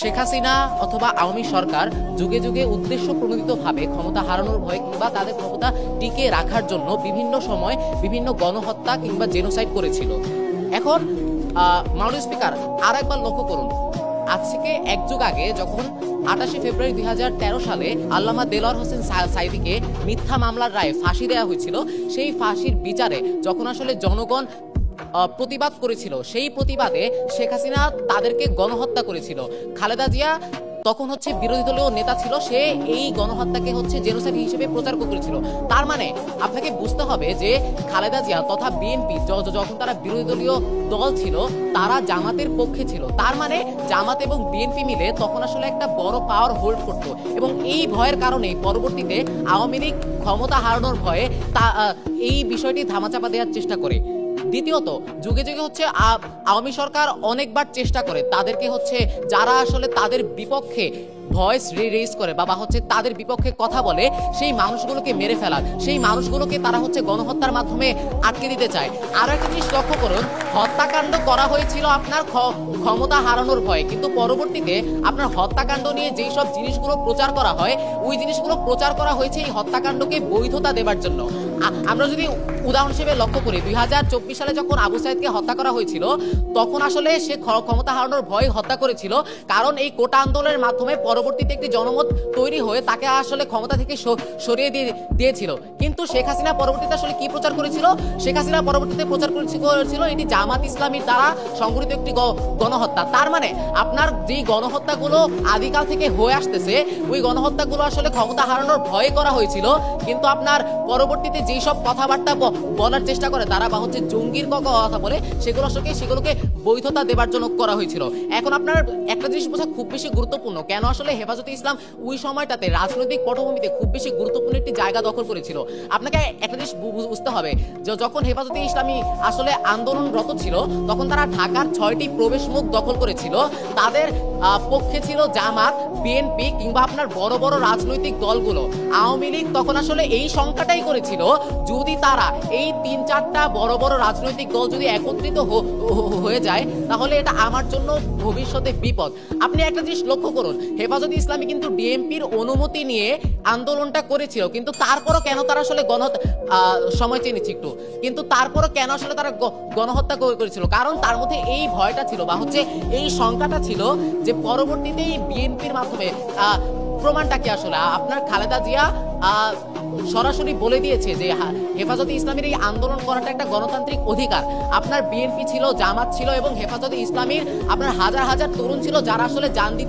শেখ হাসিনা অথবা আওয়ামী সরকার যুগে যুগে উদ্দেশ্য প্রণোদিতভাবে ক্ষমতা হারানোর ভয় কিংবা তাদের ক্ষমতা টিকে রাখার জন্য বিভিন্ন সময় বিভিন্ন গণহত্যা কিংবা জেনোসাইড করেছিল। এখন মাননীয় স্পিকার আর একবার লক্ষ্য করুন, আজ থেকে এক যুগ আগে যখন 28 ফেব্রুয়ারি 2013 সালে আল্লামা দেলোয়ার হোসেন সাঈদীকে মিথ্যা মামলার রায়ে ফাঁসি দেওয়া হয়েছিল, সেই ফাঁসির বিচারে যখন আসলে জনগণ প্রতিবাদ করেছিল, সেই প্রতিবাদে শেখ হাসিনা তাদেরকে গণহত্যা করেছিল। খালেদা জিয়া তখন বিরোধী দলীয় নেতা ছিল, সে এই গণহত্যাকে জেনোসাইড হিসেবে প্রচার করেছিল। তার মানে আপনাকে বুঝতে হবে যে খালেদা জিয়া তথা বিএনপি যখন তারা বিরোধী দলীয় দল ছিল, তারা জামাতের পক্ষে ছিল। তার মানে জামাত এবং বিএনপি মিলে তখন আসলে একটা বড় পাওয়ার হোল্ড করতো, এবং এই ভয়ের কারণে পরবর্তীতে আওয়ামী লীগ ক্ষমতা হারানোর ভয়ে এই বিষয়টি ধামাচাপা দেওয়ার চেষ্টা করে। দ্বিতীয়ত, যুগে যুগে আওয়ামী সরকার অনেকবার চেষ্টা করে তাদেরকে যারা আসলে তাদের বিপক্ষে ভয়েস রেজ করে বা তাদের বিপক্ষে কথা বলে, সেই মানুষগুলোকে মেরে ফেলার, সেই মানুষগুলোকে তারা গণহত্যার মাধ্যমে আটকে দিতে চায়। আরো একটা জিনিস লক্ষ্য করুন, হত্যাকাণ্ড করা হয়েছিল আপনার ক্ষমতা হারানোর ভয়ে, কিন্তু পরবর্তীতে আপনার হত্যাকাণ্ড নিয়ে যেই সব জিনিসগুলো প্রচার করা হয়, ওই জিনিসগুলো প্রচার করা হয়েছে এই হত্যাকাণ্ডকে বৈধতা দেবার জন্য। আমরা যদি উদাহরণ হিসেবে লক্ষ্য করি, 2024 সালে যখন আবু সাইদকে হত্যা করা হয়েছিল, তখন আসলে সে ক্ষমতা হারানোর ভয়ে হত্যা করেছিল, কারণ এই কোটা আন্দোলনের মাধ্যমে পরবর্তীতে একটি জনমত তৈরি হয়ে তাকে আসলে ক্ষমতা থেকে সরিয়ে দিয়েছিল। কিন্তু শেখ হাসিনা পরবর্তীতে আসলে কি প্রচার করেছিল? শেখ হাসিনা পরবর্তীতে প্রচার করেছিল এটি জামাত ইসলামীর দ্বারা সংগঠিত একটি গণহত্যা। তার মানে আপনার যেই গণহত্যাগুলো আদিকাল থেকে হয়ে আসতেছে, ওই গণহত্যাগুলো আসলে ক্ষমতা হারানোর ভয়ে করা হয়েছিল, কিন্তু আপনার পরবর্তীতে যেই সব কথাবার্তা বলার চেষ্টা করে তারা বা জঙ্গির কথা বলে, সেগুলোকে বৈধতা দেবার জন্য করা হয়েছিল। এখন আপনার একটা জিনিস বোঝা খুব বেশি গুরুত্বপূর্ণ, কেন আসলে হেফাজতে ইসলাম ওই সময়টাতে রাজনৈতিক পটভূমিতে খুব বেশি গুরুত্বপূর্ণ একটি জায়গা দখল করেছিল। আপনাকে একটা জিনিস বুঝতে হবে যে যখন হেফাজতে ইসলামী আসলে আন্দোলনরত ছিল, তখন তারা ঢাকার 6টি প্রবেশ মুখ দখল করেছিল। তাদের পক্ষে ছিল জামাত, বিএনপি কিংবা আপনার বড় বড় রাজনৈতিক দলগুলো। আওয়ামী লীগ তখন আসলে এই সংখ্যাটাই করেছিল, যদি তারা এই 3-4টা বড় বড় রাজনৈতিক দল যদি একত্রিত হয়ে যায়, তাহলে এটা আমার জন্য ভবিষ্যতে বিপদ। আপনি একটা জিনিস লক্ষ্য করুন, হেফাজতে ইসলামী কিন্তু ডিএমপির অনুমতি নিয়ে আন্দোলনটা করেছিল, কিন্তু তারপরও কেন তারা আসলে সময় চেয়ে নিচ্ছি একটু, কিন্তু তারপরও কেন আসলে তারা গণহত্যা করেছিল? কারণ তার মধ্যে এই ভয়টা ছিল বা এই সংখ্যাটা ছিল যে পরবর্তীতে এই বিএনপির মাধ্যমে প্রমাণটা কি আসলে আপনার খালেদা জিয়া সরাসরি বলে দিয়েছে যে হেফাজতে ইসলামীর এই আন্দোলন করাটা একটা গণতান্ত্রিক অধিকার। আপনার বিএনপি ছিল, জামাত ছিল এবং হেফাজতে ইসলামীর আপনার হাজার হাজার তরুণ ছিল যারা আসলে জান দিতে